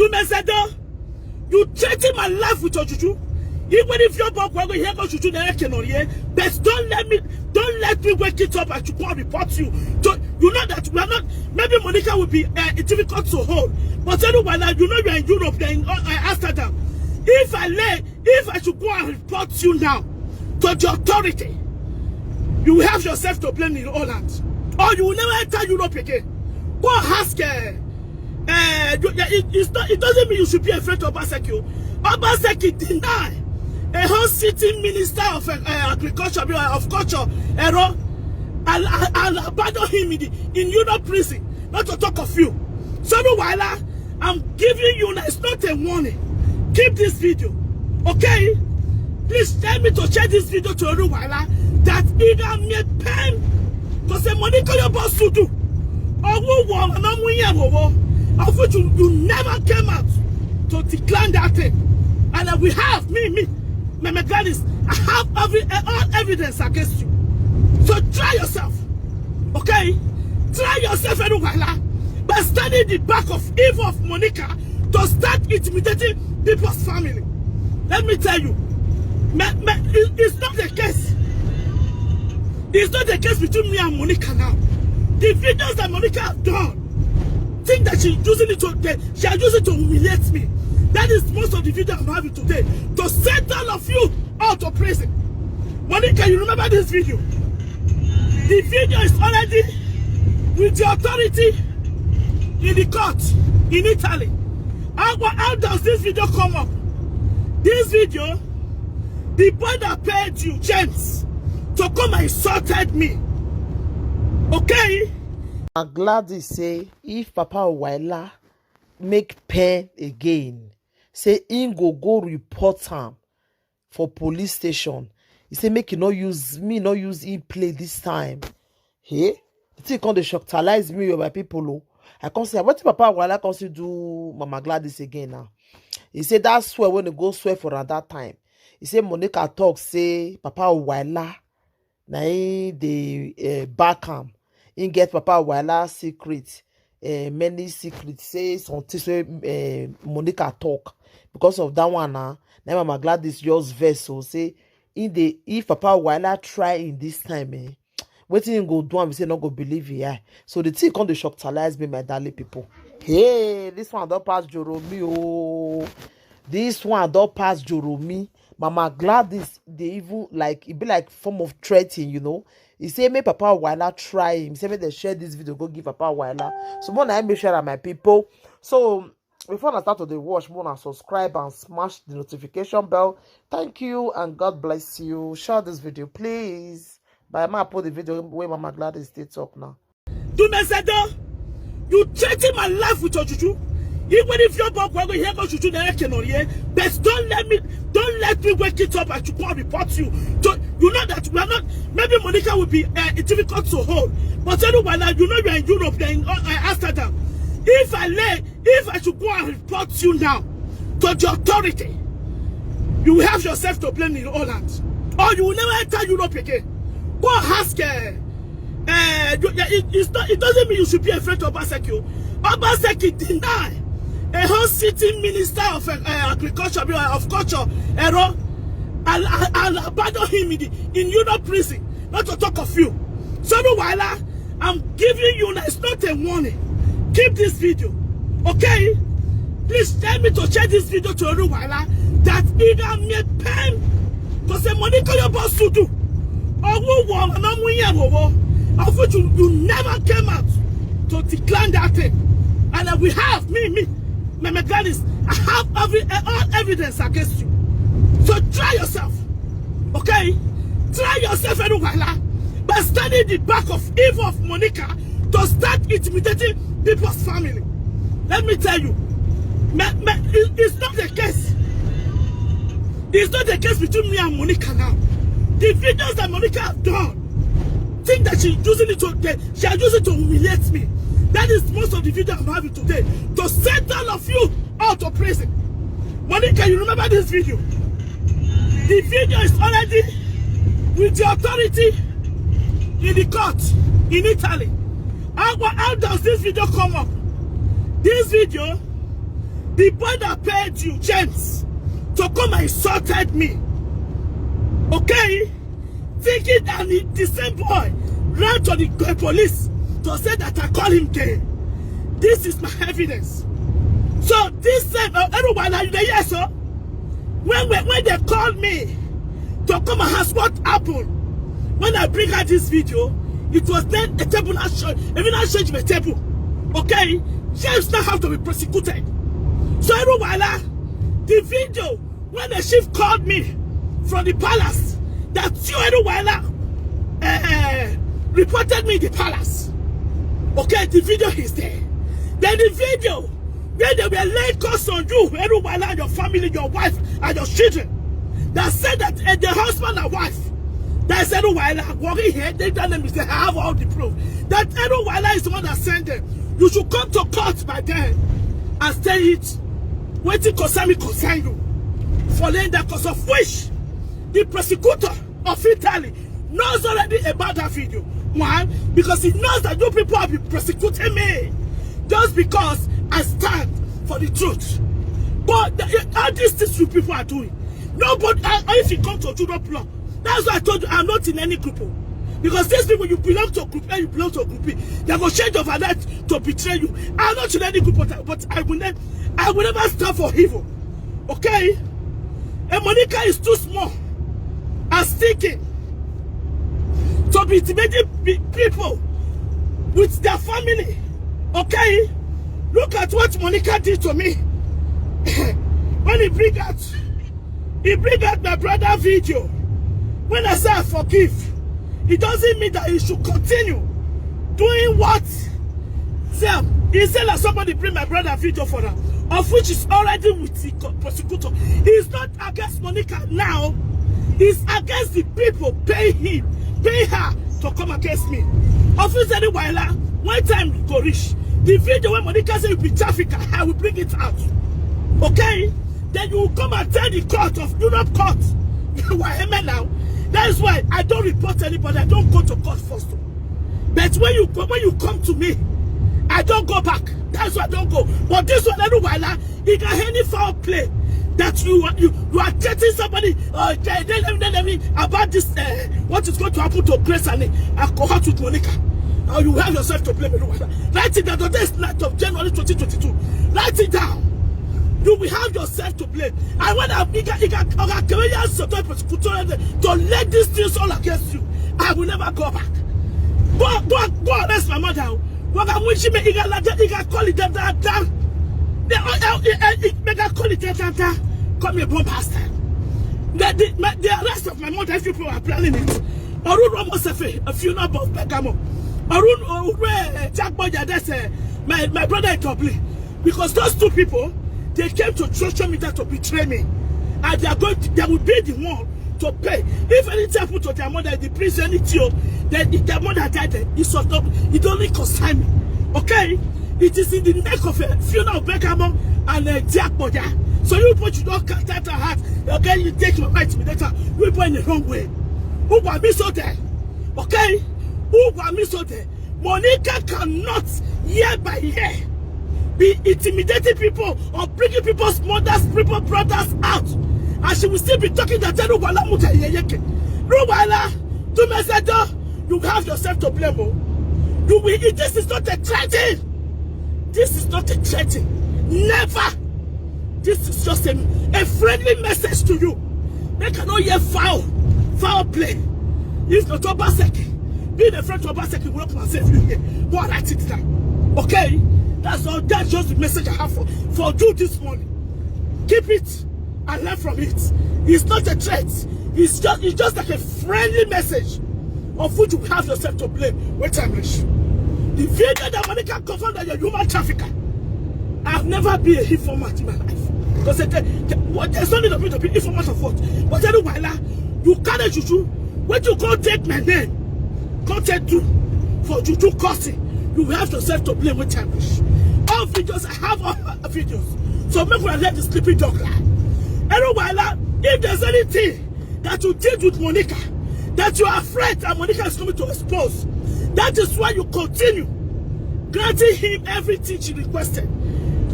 Dumezedo, you threaten my life with your juju. Even if your book will hear juju, but don't let me wake it up and to go report you. So you know that we are not. Maybe Monica will be difficult to hold, but anyway, you know you are in Europe, then Amsterdam. If I should go and report you now to the authority, you will have yourself to blame in Holland, or you will never enter Europe again. Go ask. It doesn't mean you should be afraid of Obaseki. Obaseki deny a whole sitting minister of agriculture, of culture, and abandon him in Europe prison. Not to talk of you. So while I'm giving you, it's not a warning. Keep this video, okay? Please tell me to share this video to Oruwala that either me pen to say Monica your boss to do, or of which you never came out to decline that thing. And we have, Meme Gladys, I have all evidence against you. So try yourself, okay? Try yourself, Oruwala, by standing the back of evil of Monica to start intimidating people's family. Let me tell you, it's not the case. It's not the case between me and Monica now. The videos that Monica has done, think that she's using it to humiliate me. That is most of the video I'm having today, to send all of you out of prison. Monica, you remember this video? The video is already with the authority in the court in Italy. How does this video come up? This video, the boy that paid you, James, to come and insulted me. Okay? I'm glad to say if Papa Oruwala make pen again, say he go report him for police station. He say make he not use him play this time. Hey, the thing come dey shocktalize me with my people. Oh. I can't say what Papa Oruwala can't do Mama Gladys again now. He said that swear when they go swear for at that time. He said Monica talk say Papa Oruwala na they back him. He get Papa Oruwala secret, many secrets. Say something Monica talk because of that one. Now Mama Gladys just vessel say if Papa Oruwala try in this time, wetin him go do and we say not go believe it. So the thing come to shocktalize me, my darling people. Hey, this one don't pass Joromi. Oh, this one don't pass Joromi. Mama Gladys, they even like it be like form of threatening, you know. He say make Papa Oruwala try him. He say make they share this video, go give Papa Oruwala. So more I make sure that my people. So before I start to the watch, more subscribe and smash the notification bell. Thank you and God bless you. Share this video, please. But I might put the video where Mama Gladys still talk now. Dumezedo, you threaten my life with your juju. Even if your book will hear juju, but don't let me wake it up and to go report you. So you know that we are not. Maybe Monica will be difficult to hold, but anyway, you know you are in Europe, then Amsterdam. If I should go and report you now to the authority, you will have yourself to blame in Holland, or you will never enter Europe again. Go ask. It doesn't mean you should be afraid of Obaseki. Obaseki deny a whole sitting minister of agriculture, of culture, and abandon him in Europe prison. Not to talk of you. So while I'm giving you, it's not a warning. Keep this video, okay? Please tell me to share this video to Oruwala that either me pen to say Monica your boss to do, or of which you never came out to decline that thing. And we have, Meme Gladys, I have all evidence against you. So try yourself, okay? Try yourself, Oruwala, by standing the back of evil of Monica to start intimidating people's family. Let me tell you, it's not the case. It's not the case between me and Monica now. The videos that Monica has done, think that she's using it to humiliate me. That is most of the video I'm having today, to send all of you out of prison. Monica, you remember this video? The video is already with the authority in the court in Italy. How does this video come up? This video, The boy that paid you, James, to come and insulted me. Okay? Thinking that the same boy ran to the police to say that I call him gay. This is my evidence. So this same everyone are you there, yes, sir? When they called me to come and ask what happened, when I bring out this video, it was then a table not change my table. Okay? James now have to be prosecuted. So everyone, the video when the chief called me from the palace, that you everyone reported me in the palace. Okay, the video is there. Then the video where they were laying curse on you, everyone, your family, your wife, and your children, that said that the husband and wife, that said, working here, they tell them, I have all the proof. That everyone is the one that sent them. You should come to court by then and say it. Waiting concern me, concern you. For laying that cause of which the prosecutor of Italy knows already about that video. Why? Because he knows that you people have been prosecuting me just because I stand for the truth. But all these things you people are doing, nobody, if you come to Europe law, that's why I told you I'm not in any group. Because these people, you belong to a group A, you belong to a group B. They will change overnight to betray you. I'm not in any group, but I will never stand for evil. Okay? And Monica is too small and stinking to be intimidating people with their family. Okay? Look at what Monica did to me. When he bring out my brother video. When I say I forgive, it doesn't mean that he should continue doing what? He said that somebody bring my brother video for her, of which is already with the prosecutor. He's not against Monica now. He's against the people pay her to come against me. Officer Wailer, one time go reach the video when Monica said you be trafficker, I will bring it out. Okay? Then you will come and tell the court of Europe court. Why am I now? That's why I don't report anybody. I don't go to court first. But when you come to me, I don't go back. That's why I don't go. But this one, he got any foul play that you are getting somebody about this what is going to happen to Grace and Alcohol to Monica. Or you have yourself to blame. Write it down. The next night of January 2022. Write it down. You will have yourself to blame. And when I to let these things all against you, I will never go back. Go arrest my mother. What I wish you make call it that. Make a call it that. Call me a bomb pastor. The arrest of my mother, if people are planning it. Arun almost a funeral of Begamo. Arun Jack Boy, that's my brother in Dublin. Because those two people, they came to social media to betray me. And they will be the one to pay. If anything happened to their mother, the prison, then if their mother died, it only concern me. Okay? It is in the neck of a funeral of Beckham and Jack Boya. So you put you don't cut out her heart. Okay, you take my right to me later. We go in the wrong way. Who want me so there? Okay? Who want me so there? Monica cannot year by year be intimidating people or bringing people's mothers, people's brothers out. And she will still be talking that you have yourself to blame. This is not a threatening. This is not a threatening. Never. This is just a friendly message to you. They cannot hear foul play. If not Obaseki, being a friend to Obaseki will come and save you here. Go and write it down. Okay? That's all. That's just the message I have for you this morning. Keep it and learn from it. It's not a threat. It's just like a friendly message of which you have yourself to blame. Wait a minute. The video that Monica confirmed that you're a human trafficker. I've never been a informant in my life. Because there's no need of me to be informant of what. But anyway, you carry juju. When you can't take my name, can't take you for juju cursing. You have yourself to blame with time. All videos, I have all videos. So make sure I let the sleeping dog lie. Anyway, if there's anything that you did with Monica, that you are afraid that Monica is coming to expose, that is why you continue granting him everything she requested.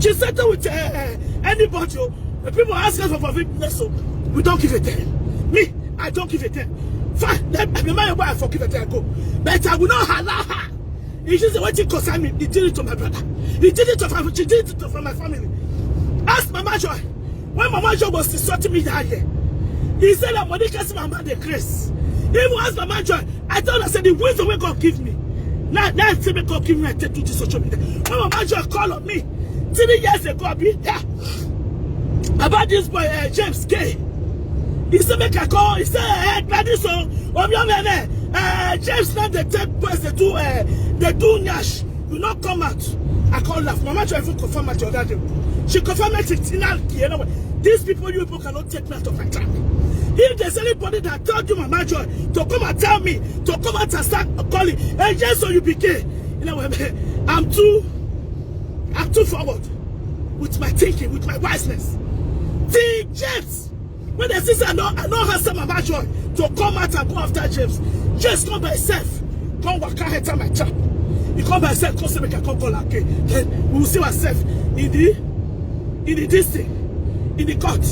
She settled with anybody. The people ask us for forgiveness, so we don't give a damn. Me, I don't give a damn. Fine, remember why I forgive it, I go. But I will not allow her. It's just what you concern me. He did it to my brother. He did it to she did it to my family. Ask Mama Joy. When Mama Joy was insulting me that year, he said that money can see Mama the grace. Even ask Mama Joy, I told her, I said, the wisdom way God give me. Now it's me God give me, I take to the social media. When Mama Joy called on me 3 years ago, I be there about this boy James K. He said, make a call. He said, hey, Gladys, James, now they take place, they do Nash. You not come out. I call laugh. Mama Joy even confirm at your daddy. She confirmed it. You know, these people, you people cannot take me out of my time. If there's anybody that told you, Mama Joy, to come and tell me, to come out and start calling, hey, just so you became, you know, I'm too forward with my thinking, with my wiseness. See, James, when the sister I know her son Mama Joy to come out and go after James, just come by himself, come walk out here my chap. He come by himself, come say make I come call her. Then we will see ourselves in this thing, in the court.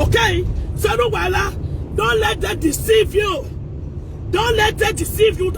Okay? So no, don't let them deceive you. Don't let them deceive you.